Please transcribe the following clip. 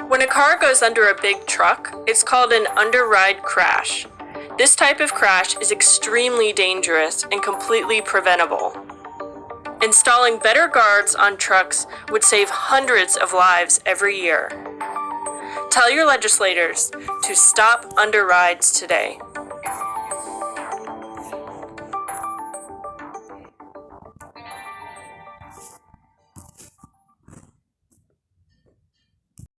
When a car goes under a big truck, it's called an underride crash. This type of crash is extremely dangerous and completely preventable. Installing better guards on trucks would save hundreds of lives every year. Tell your legislators to stop underrides today.